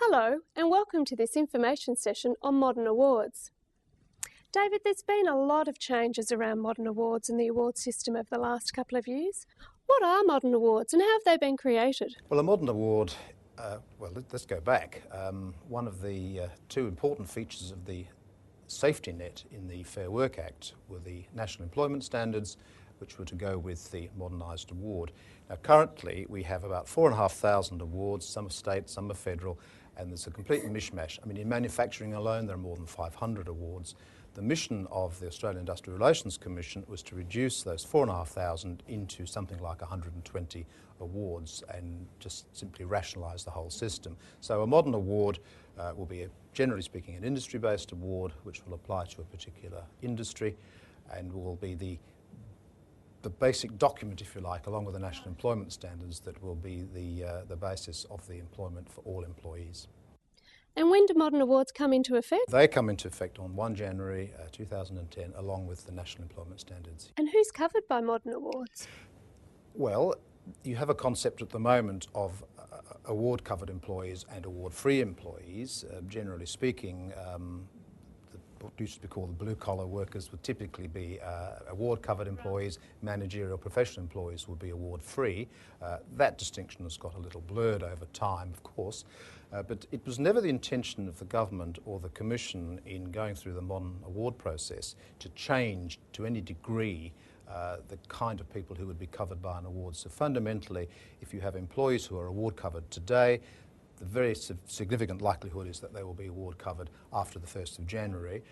Hello and welcome to this information session on modern awards. David, there's been a lot of changes around modern awards and the award system over the last couple of years. What are modern awards and how have they been created? Well, a modern award, let's go back. One of the two important features of the safety net in the Fair Work Act were the National Employment Standards, which were to go with the modernised award. Now, currently, we have about 4,500 awards. Some are state, some are federal, and there's a complete mishmash. I mean, in manufacturing alone, there are more than 500 awards. The mission of the Australian Industrial Relations Commission was to reduce those 4,500 into something like 120 awards and just simply rationalise the whole system. So a modern award will be, generally speaking, an industry-based award which will apply to a particular industry and will be the basic document, if you like, along with the National Employment Standards that will be the basis of the employment for all employees. And when do modern awards come into effect? They come into effect on 1 January 2010 along with the National Employment Standards. And who's covered by modern awards? Well, you have a concept at the moment of award-covered employees and award-free employees. Generally speaking, what used to be called the blue-collar workers would typically be award-covered employees. Managerial professional employees would be award-free. That distinction has got a little blurred over time, of course, but it was never the intention of the government or the Commission in going through the modern award process to change to any degree the kind of people who would be covered by an award. So fundamentally, if you have employees who are award covered today, the very significant likelihood is that they will be award covered after the 1st of January,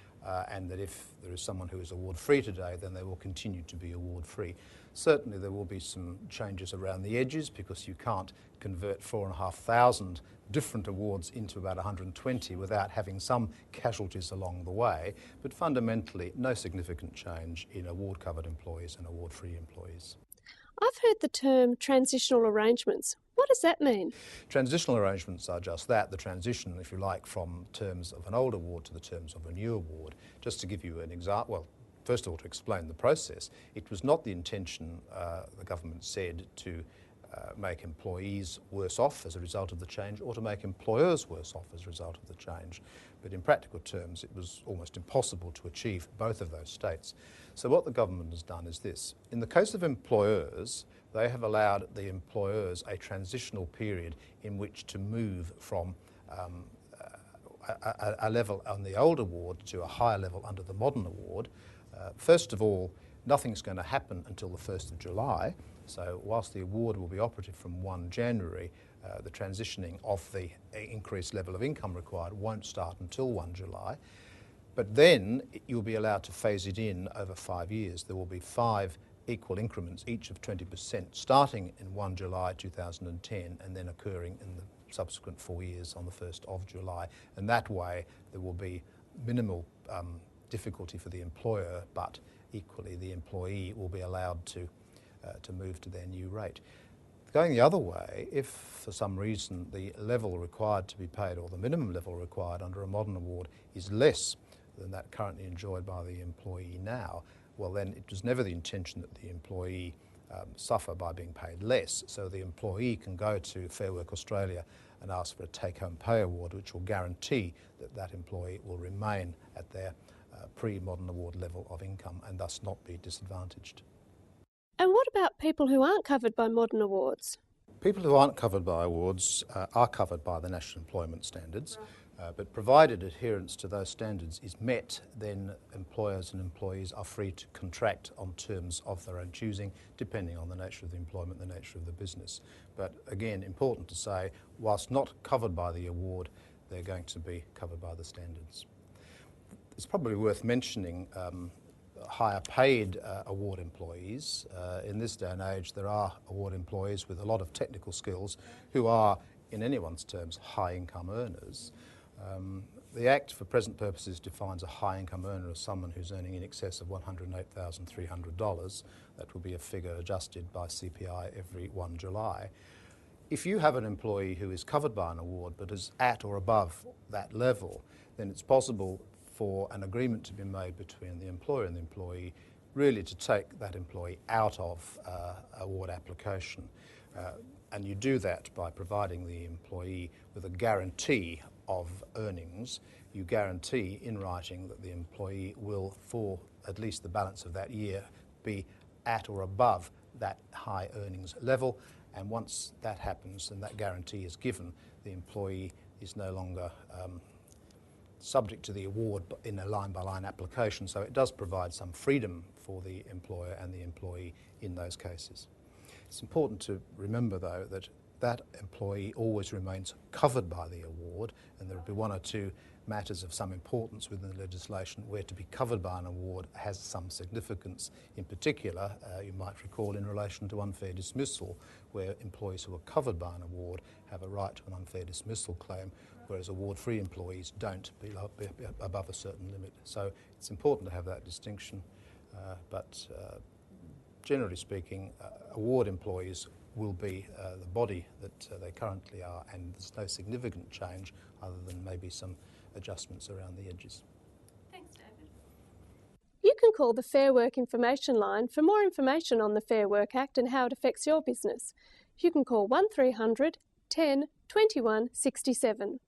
and that if there is someone who is award free today, then they will continue to be award free. Certainly there will be some changes around the edges because you can't convert 4,500 different awards into about 120 without having some casualties along the way, but fundamentally no significant change in award covered employees and award free employees. I've heard the term transitional arrangements. What does that mean? Transitional arrangements are just that, the transition, if you like, from terms of an old award to the terms of a new award. Just to give you an example, well, first of all, to explain the process, it was not the intention, the government said, to make employees worse off as a result of the change or to make employers worse off as a result of the change. But in practical terms, it was almost impossible to achieve both of those states. So what the government has done is this. In the case of employers, they have allowed the employers a transitional period in which to move from a level on the old award to a higher level under the modern award. First of all, nothing's going to happen until the 1st of July. So whilst the award will be operative from 1 January, the transitioning of the increased level of income required won't start until 1 July. But then you'll be allowed to phase it in over 5 years. There will be 5 equal increments, each of 20%, starting in 1 July 2010 and then occurring in the subsequent 4 years on the 1st of July. And that way there will be minimal difficulty for the employer, but equally the employee will be allowed to move to their new rate. Going the other way, if for some reason the level required to be paid or the minimum level required under a modern award is less than that currently enjoyed by the employee now, well then it was never the intention that the employee suffer by being paid less. So the employee can go to Fair Work Australia and ask for a take-home pay award which will guarantee that that employee will remain at their pre-modern award level of income and thus not be disadvantaged. And what about people who aren't covered by modern awards? People who aren't covered by awards are covered by the National Employment Standards, but provided adherence to those standards is met, then employers and employees are free to contract on terms of their own choosing, depending on the nature of the employment, the nature of the business. But again, important to say, whilst not covered by the award, they're going to be covered by the standards. It's probably worth mentioning higher paid award employees. In this day and age, there are award employees with a lot of technical skills who are, in anyone's terms, high income earners. The Act, for present purposes, defines a high income earner as someone who's earning in excess of $108,300. That will be a figure adjusted by CPI every 1 July. If you have an employee who is covered by an award but is at or above that level, then it's possible for an agreement to be made between the employer and the employee really to take that employee out of award application. And you do that by providing the employee with a guarantee of earnings. You guarantee in writing that the employee will, for at least the balance of that year, be at or above that high earnings level. And once that happens and that guarantee is given, the employee is no longer subject to the award in a line-by-line application. So it does provide some freedom for the employer and the employee in those cases. It's important to remember, though, that that employee always remains covered by the award, and there will be one or two matters of some importance within the legislation where to be covered by an award has some significance. In particular, you might recall in relation to unfair dismissal, where employees who are covered by an award have a right to an unfair dismissal claim, whereas award-free employees don't above a certain limit. So it's important to have that distinction, but generally speaking, award employees will be the body that they currently are, and there's no significant change other than maybe some adjustments around the edges. Thanks, David. You can call the Fair Work Information Line for more information on the Fair Work Act and how it affects your business. You can call 1300 10 21 67.